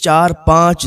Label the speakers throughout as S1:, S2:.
S1: 4-5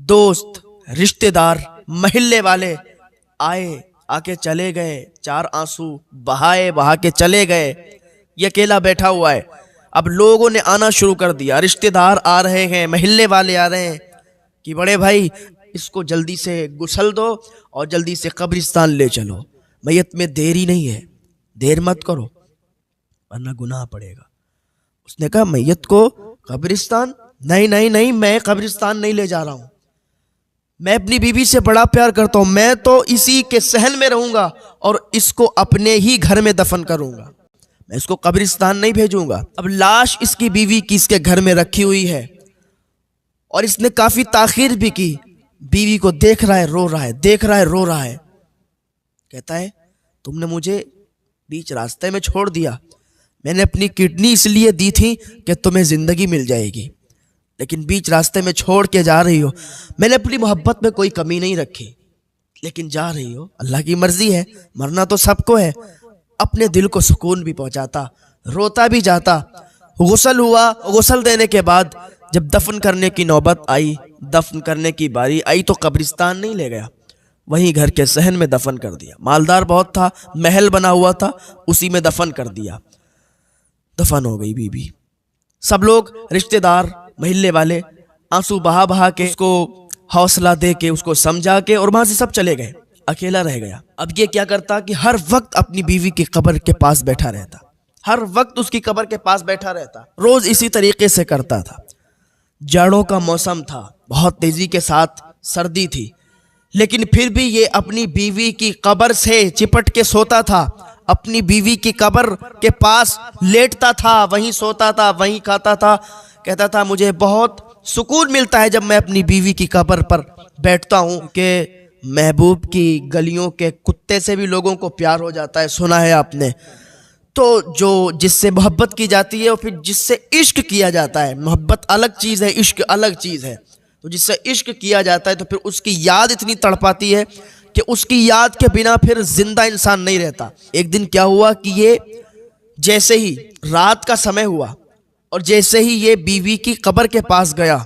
S1: دوست, رشتے دار, محلے والے آئے, آ کے چلے گئے, 4 آنسو بہائے, بہا کے چلے گئے. یہ اکیلا بیٹھا ہوا ہے. اب لوگوں نے آنا شروع کر دیا, رشتے دار آ رہے ہیں, محلے والے آ رہے ہیں کہ بڑے بھائی اس کو جلدی سے غسل دو اور جلدی سے قبرستان لے چلو, میت میں دیری نہیں ہے, دیر مت کرو ورنہ گناہ پڑے گا. اس نے کہا میت کو قبرستان, نہیں نہیں نہیں, میں قبرستان نہیں لے جا رہا ہوں, میں اپنی بیوی سے بڑا پیار کرتا ہوں, میں تو اسی کے صحن میں رہوں گا اور اس کو اپنے ہی گھر میں دفن کروں گا, میں اس کو قبرستان نہیں بھیجوں گا. اب لاش اس کی بیوی کی اس کے گھر میں رکھی ہوئی ہے اور اس نے کافی تاخیر بھی کی. بیوی کو دیکھ رہا ہے, رو رہا ہے, دیکھ رہا ہے, رو رہا ہے. کہتا ہے تم نے مجھے بیچ راستے میں چھوڑ دیا, میں نے اپنی کڈنی اس لیے دی تھی کہ تمہیں زندگی مل جائے گی, لیکن بیچ راستے میں چھوڑ کے جا رہی ہو. میں نے اپنی محبت میں کوئی کمی نہیں رکھی, لیکن جا رہی ہو, اللہ کی مرضی ہے, مرنا تو سب کو ہے. اپنے دل کو سکون بھی پہنچاتا, روتا بھی جاتا. غسل ہوا, غسل دینے کے بعد جب دفن کرنے کی نوبت آئی, دفن کرنے کی باری آئی تو قبرستان نہیں لے گیا, وہیں گھر کے صحن میں دفن کر دیا. مالدار بہت تھا, محل بنا ہوا تھا, اسی میں دفن کر دیا. دفن ہو گئی بیوی. سب لوگ, رشتے دار, محلے والے آنسو بہا بہا کے اس کو حوصلہ دے کے, اس کو سمجھا کے, اور وہاں سے سب چلے گئے. اکیلا رہ گیا. اب یہ کیا کرتا کہ ہر وقت اپنی بیوی کی قبر کے پاس بیٹھا رہتا, ہر وقت اس کی قبر کے پاس بیٹھا رہتا. روز اسی طریقے سے کرتا تھا. جاڑوں کا موسم تھا, بہت تیزی کے ساتھ سردی تھی, لیکن پھر بھی یہ اپنی بیوی کی قبر سے چپٹ کے سوتا تھا, اپنی بیوی کی قبر کے پاس لیٹتا تھا, وہیں سوتا تھا, وہیں کھاتا تھا. کہتا تھا مجھے بہت سکون ملتا ہے جب میں اپنی بیوی کی قبر پر بیٹھتا ہوں, کہ محبوب کی گلیوں کے کتے سے بھی لوگوں کو پیار ہو جاتا ہے, سنا ہے آپ نے. تو جو جس سے محبت کی جاتی ہے اور پھر جس سے عشق کیا جاتا ہے, محبت الگ چیز ہے, عشق الگ چیز ہے. تو جس سے عشق کیا جاتا ہے تو پھر اس کی یاد اتنی تڑپاتی ہے کہ اس کی یاد کے بنا پھر زندہ انسان نہیں رہتا. ایک دن کیا ہوا کہ یہ جیسے ہی رات کا سمے ہوا اور جیسے ہی یہ بیوی کی قبر کے پاس گیا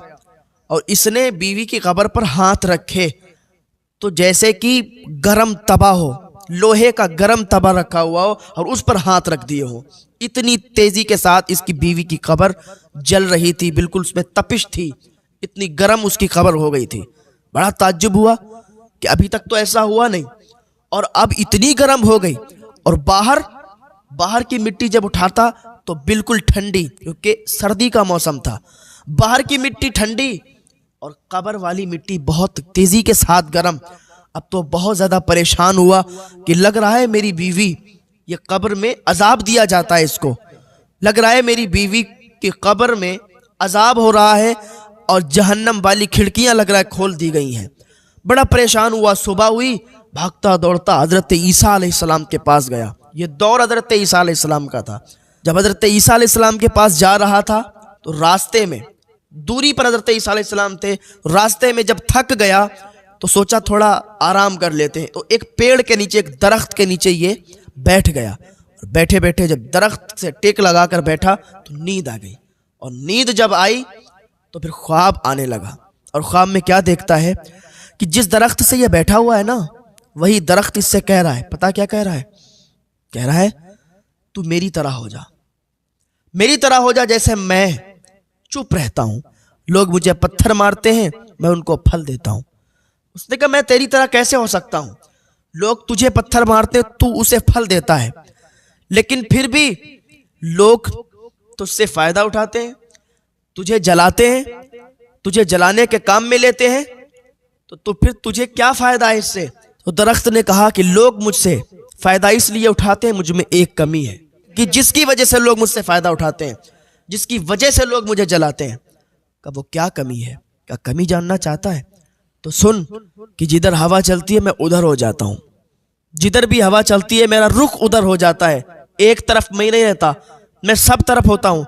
S1: اور اس نے بیوی کی قبر پر ہاتھ رکھے تو جیسے کہ گرم توا ہو, لوہے کا گرم توا رکھا ہوا ہو اور اس پر ہاتھ رکھ دیے ہو. اتنی تیزی کے ساتھ اس کی بیوی کی قبر جل رہی تھی, بالکل اس میں تپش تھی, اتنی گرم اس کی قبر ہو گئی تھی. بڑا تعجب ہوا کہ ابھی تک تو ایسا ہوا نہیں اور اب اتنی گرم ہو گئی. اور باہر کی مٹی جب اٹھاتا تو بالکل ٹھنڈی, کیونکہ سردی کا موسم تھا. باہر کی مٹی ٹھنڈی اور قبر والی مٹی بہت تیزی کے ساتھ گرم. اب تو بہت زیادہ پریشان ہوا کہ لگ رہا ہے میری بیوی, یہ قبر میں عذاب دیا جاتا ہے اس کو, لگ رہا ہے میری بیوی کی قبر میں عذاب ہو رہا ہے اور جہنم والی کھڑکیاں لگ رہا ہے کھول دی گئی ہیں. بڑا پریشان ہوا. صبح ہوئی, بھاگتا دوڑتا حضرت عیسیٰ علیہ السلام کے پاس گیا. یہ دور حضرت عیسیٰ علیہ السلام کا تھا. جب حضرت عیسیٰ علیہ السلام کے پاس جا رہا تھا تو راستے میں, دوری پر حضرت عیسیٰ علیہ السلام تھے, راستے میں جب تھک گیا تو سوچا تھوڑا آرام کر لیتے ہیں, تو ایک پیڑ کے نیچے, ایک درخت کے نیچے یہ بیٹھ گیا. اور بیٹھے بیٹھے جب درخت سے ٹیک لگا کر بیٹھا تو نیند آ گئی, اور نیند جب آئی تو پھر خواب آنے لگا. اور خواب میں کیا دیکھتا ہے کہ جس درخت سے یہ بیٹھا ہوا ہے نا, وہی درخت اس سے کہہ رہا ہے, پتا کیا کہہ رہا ہے؟ کہہ رہا ہے تو میری طرح ہو جا, میری طرح ہو جا جیسے میں چپ رہتا ہوں, لوگ مجھے پتھر مارتے ہیں, میں ان کو پھل دیتا ہوں. اس نے کہا میں تیری طرح کیسے ہو سکتا ہوں, لوگ تجھے پتھر مارتے تو اسے پھل دیتا ہے, لیکن پھر بھی لوگ تجھ سے فائدہ اٹھاتے ہیں, تجھے جلاتے ہیں, تجھے جلانے کے کام میں لیتے ہیں, تو پھر تجھے کیا فائدہ ہے اس سے؟ تو درخت نے کہا کہ لوگ مجھ سے فائدہ اس لیے اٹھاتے ہیں, مجھ میں ایک کمی ہے کہ جس کی وجہ سے لوگ مجھ سے فائدہ اٹھاتے ہیں, جس کی وجہ سے لوگ مجھے جلاتے ہیں. کہ وہ کیا کمی ہے؟ کیا کمی جاننا چاہتا ہے؟ تو سن کہ جدھر ہوا چلتی ہے میں ادھر ہو جاتا ہوں, جدھر بھی ہوا چلتی ہے میرا رخ ادھر ہو جاتا ہے, ایک طرف میں نہیں رہتا, میں سب طرف ہوتا ہوں.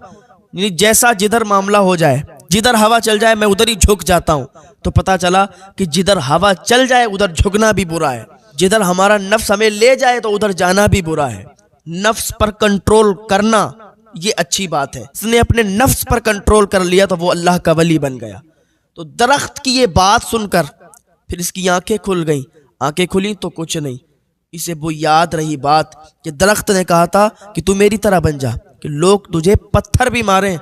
S1: یعنی جیسا جدھر معاملہ ہو جائے, جدھر ہوا چل جائے میں ادھر ہی جھک جاتا ہوں. تو پتا چلا کہ جدھر ہوا چل جائے ادھر جھکنا بھی برا ہے, جدھر ہمارا نفس ہمیں لے جائے تو ادھر جانا بھی برا ہے. نفس پر کنٹرول کرنا یہ اچھی بات ہے. اس نے اپنے نفس پر کنٹرول کر لیا تو وہ اللہ کا ولی بن گیا. تو درخت کی یہ بات سن کر پھر اس کی آنکھیں کھل گئیں. آنکھیں کھلی تو کچھ نہیں، اسے وہ یاد رہی بات کہ درخت نے کہا تھا کہ تو میری طرح بن جا، کہ لوگ تجھے پتھر بھی ماریں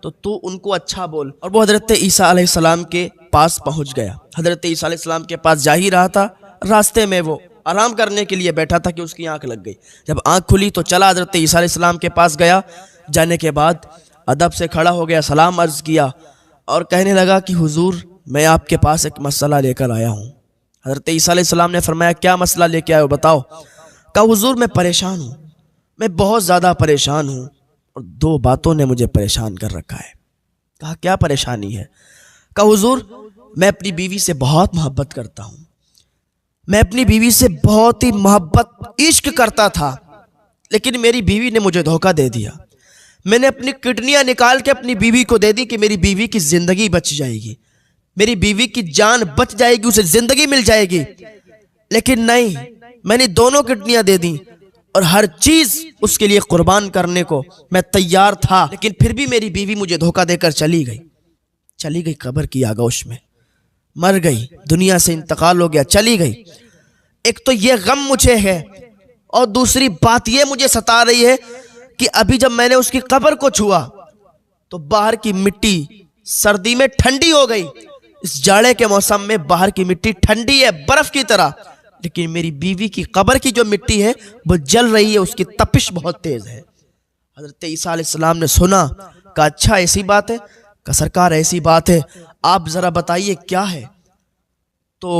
S1: تو ان کو اچھا بول. اور وہ حضرت عیسیٰ علیہ السلام کے پاس پہنچ گیا. حضرت عیسیٰ علیہ السلام کے پاس جا ہی رہا تھا، راستے میں وہ آرام کرنے کے لیے بیٹھا تھا کہ اس کی آنکھ لگ گئی. جب آنکھ کھلی تو چلا حضرت عیسیٰ علیہ السلام کے پاس گیا. جانے کے بعد ادب سے کھڑا ہو گیا، سلام عرض کیا اور کہنے لگا کہ حضور میں آپ کے پاس ایک مسئلہ لے کر آیا ہوں. حضرت عیسیٰ علیہ السلام نے فرمایا کیا مسئلہ لے کے آئے ہو بتاؤ. کہا حضور میں پریشان ہوں، میں بہت زیادہ پریشان ہوں اور دو باتوں نے مجھے پریشان کر رکھا ہے. کہا کیا پریشانی ہے. کہا حضور میں اپنی بیوی سے بہت محبت کرتا ہوں، میں اپنی بیوی سے بہت ہی محبت عشق کرتا تھا، لیکن میری بیوی نے مجھے دھوکہ دے دیا. میں نے اپنی کڈنیاں نکال کے اپنی بیوی کو دے دی کہ میری بیوی کی زندگی بچ جائے گی، میری بیوی کی جان بچ جائے گی، اسے زندگی مل جائے گی. لیکن نہیں، میں نے دونوں کڈنیاں دے دیں اور ہر چیز اس کے لیے قربان کرنے کو میں تیار تھا، لیکن پھر بھی میری بیوی مجھے دھوکہ دے کر چلی گئی قبر کی آغوش میں، مر گئی، دنیا سے انتقال ہو گیا، چلی گئی. ایک تو یہ غم مجھے ہے اور دوسری بات یہ مجھے ستا رہی ہے کہ ابھی جب میں نے اس کی قبر کو چھوا تو باہر کی مٹی سردی میں ٹھنڈی ہو گئی. اس جاڑے کے موسم میں باہر کی مٹی ٹھنڈی ہے برف کی طرح، لیکن میری بیوی کی قبر کی جو مٹی ہے وہ جل رہی ہے، اس کی تپش بہت تیز ہے. حضرت عیسیٰ علیہ السلام نے سنا، کہا اچھا ایسی بات ہے. کہا سرکار ایسی بات ہے، آپ ذرا بتائیے کیا ہے. تو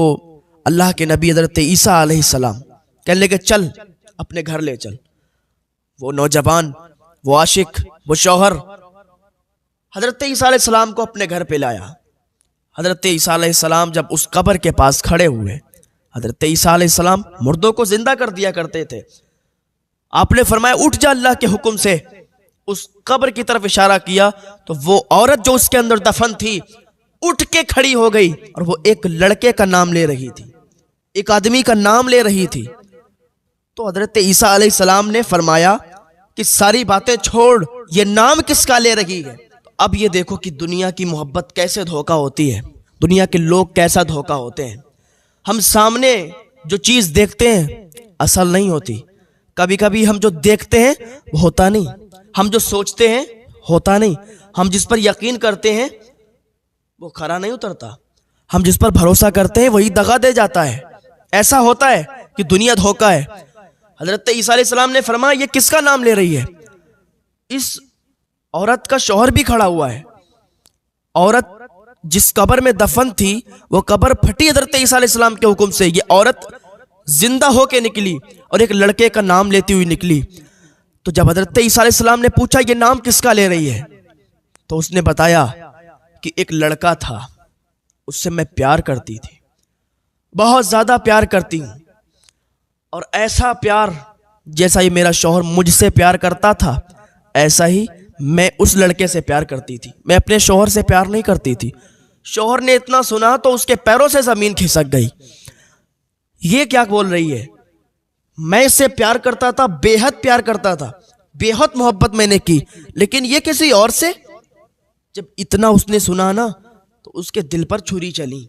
S1: اللہ کے نبی حضرت عیسیٰ علیہ السلام کہنے لگے چل اپنے گھر لے چل. وہ نوجوان، وہ عاشق، وہ شوہر حضرت عیسیٰ علیہ السلام کو اپنے گھر پہ لایا. حضرت عیسیٰ علیہ السلام جب اس قبر کے پاس کھڑے ہوئے، حضرت عیسیٰ علیہ السلام مردوں کو زندہ کر دیا کرتے تھے. آپ نے فرمایا اٹھ جا اللہ کے حکم سے. اس قبر کی طرف اشارہ کیا تو وہ عورت جو اس کے اندر دفن تھی اٹھ کے کھڑی ہو گئی اور وہ ایک لڑکے کا نام لے رہی تھی، ایک آدمی کا نام لے رہی تھی. تو حضرت عیسیٰ علیہ السلام نے فرمایا کہ ساری باتیں چھوڑ، یہ نام کس کا لے رہی ہے. اب یہ دیکھو کہ دنیا کی محبت کیسے دھوکہ ہوتی ہے، دنیا کے لوگ کیسا دھوکہ ہوتے ہیں. ہم سامنے جو چیز دیکھتے ہیں اصل نہیں ہوتی، کبھی کبھی ہم جو دیکھتے ہیں وہ ہوتا نہیں، ہم جو سوچتے ہیں ہوتا نہیں، ہم جس پر یقین کرتے ہیں وہ کھرا نہیں اترتا، ہم جس پر بھروسہ کرتے ہیں وہی دغا دے جاتا ہے. ایسا ہوتا ہے کہ دنیا دھوکہ ہے. حضرت عیسیٰ علیہ السلام نے فرمایا یہ کس کا نام لے رہی ہے. اس عورت کا شوہر بھی کھڑا ہوا ہے. عورت جس قبر میں دفن تھی وہ قبر پھٹی حضرت عیسیٰ علیہ السلام کے حکم سے. یہ عورت زندہ ہو کے نکلی اور ایک لڑکے کا نام لیتی ہوئی نکلی. تو جب حضرت عیسیٰ علیہ السلام نے پوچھا یہ نام کس کا لے رہی ہے تو اس نے بتایا کہ ایک لڑکا تھا، اس سے میں پیار کرتی تھی، بہت زیادہ پیار کرتی ہوں، اور ایسا پیار جیسا یہ میرا شوہر مجھ سے پیار کرتا تھا ایسا ہی میں اس لڑکے سے پیار کرتی تھی. میں اپنے شوہر سے پیار نہیں کرتی تھی. شوہر نے اتنا سنا تو اس کے پیروں سے زمین کھسک گئی. یہ کیا بول رہی ہے، میں اس سے پیار کرتا تھا، بے حد پیار کرتا تھا، بے حد محبت میں نے کی، لیکن یہ کسی اور سے. جب اتنا اس نے سنا نا تو اس کے دل پر چھری چلی،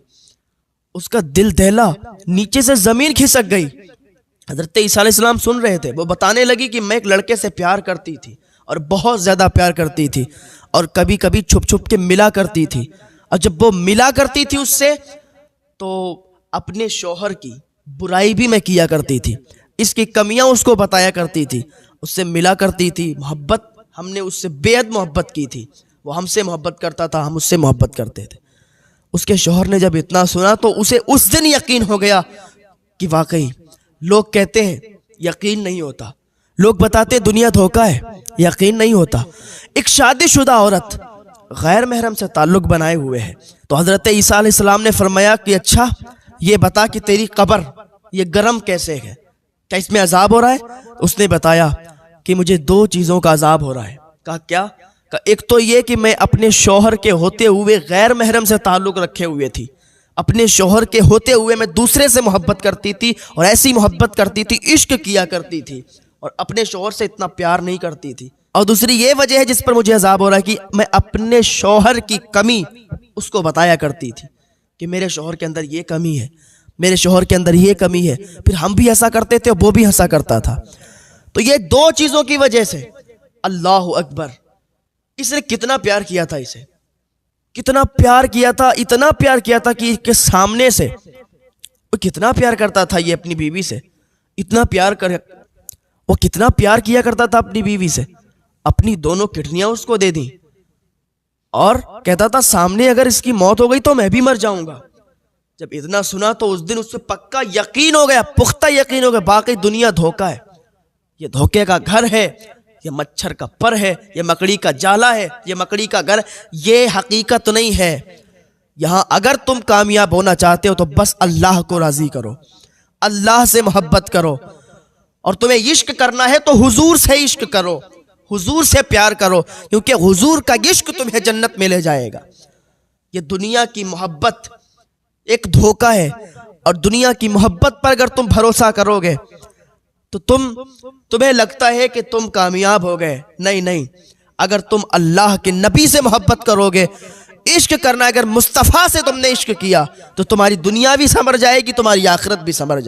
S1: اس کا دل دہلا، نیچے سے زمین کھسک گئی. حضرت عیسیٰ علیہ السلام سن رہے تھے. وہ بتانے لگی کہ میں ایک لڑکے سے پیار کرتی تھی اور بہت زیادہ پیار کرتی تھی، اور کبھی کبھی چھپ چھپ کے ملا کرتی تھی، اور جب وہ ملا کرتی تھی اس سے تو اپنے شوہر کی برائی بھی میں کیا کرتی تھی، اس کی کمیاں اس کو بتایا کرتی تھی، اس سے ملا کرتی تھی. محبت ہم نے اس سے بے حد محبت کی تھی، وہ ہم سے محبت کرتا تھا، ہم اس سے محبت کرتے تھے. اس کے شوہر نے جب اتنا سنا تو اسے اس دن یقین ہو گیا کہ واقعی لوگ کہتے ہیں یقین نہیں ہوتا، لوگ بتاتے ہیں دنیا دھوکہ ہے، یقین نہیں ہوتا. ایک شادی شدہ عورت غیر محرم سے تعلق بنائے ہوئے ہے. تو حضرت عیسیٰ علیہ السلام نے فرمایا کہ اچھا یہ بتا کہ تیری قبر یہ گرم کیسے ہے، کیا اس میں عذاب ہو رہا ہے. اس نے بتایا کہ مجھے دو چیزوں کا عذاب ہو رہا ہے. کہا کیا؟ کہا ایک تو یہ کہ میں اپنے شوہر کے ہوتے ہوئے غیر محرم سے تعلق رکھے ہوئے تھی، اپنے شوہر کے ہوتے ہوئے میں دوسرے سے محبت کرتی تھی، اور ایسی محبت کرتی تھی، عشق کیا کرتی تھی، اور اپنے شوہر سے اتنا پیار نہیں کرتی تھی. اور دوسری یہ وجہ ہے جس پر مجھے عذاب ہو رہا ہے کہ میں اپنے شوہر کی کمی اس کو بتایا کرتی تھی کہ میرے شوہر کے اندر یہ کمی ہے، میرے شوہر کے اندر یہ کمی ہے، پھر ہم بھی ہنسا کرتے تھے اور وہ بھی ہنسا کرتا تھا۔ تو یہ دو چیزوں کی وجہ سے اللہ اکبر، اس نے کتنا پیار کیا تھا، اسے کتنا پیار کیا تھا، اتنا پیار کیا تھا کہ اس کے سامنے سے وہ کتنا پیار کرتا تھا یہ اپنی بیوی سے، وہ کتنا پیار کیا کرتا تھا اپنی بیوی سے، اپنی دونوں کڈنیاں اس کو دے دیں اور کہتا تھا سامنے اگر اس کی موت ہو گئی تو میں بھی مر جاؤں گا۔ جب اتنا سنا تو اس دن اس سے پکا یقین ہو گیا، پختہ یقین ہو گیا، باقی دنیا دھوکہ ہے، یہ دھوکے کا گھر ہے، یہ مچھر کا پر ہے، یہ مکڑی کا جالا ہے، یہ مکڑی کا گھر، یہ حقیقت نہیں ہے۔ یہاں اگر تم کامیاب ہونا چاہتے ہو تو بس اللہ کو راضی کرو، اللہ سے محبت کرو، اور تمہیں عشق کرنا ہے تو حضور سے عشق کرو، حضور سے پیار کرو، کیونکہ حضور کا عشق تمہیں جنت میں لے جائے گا۔ یہ دنیا کی محبت ایک دھوکہ ہے، اور دنیا کی محبت پر اگر تم بھروسہ کرو گے تو تمہیں لگتا ہے کہ تم کامیاب ہو گئے، نہیں، اگر تم اللہ کے نبی سے محبت کرو گے، عشق کرنا، اگر مصطفیٰ سے تم نے عشق کیا تو تمہاری دنیا بھی سنور جائے گی، تمہاری آخرت بھی سنور جائے گی۔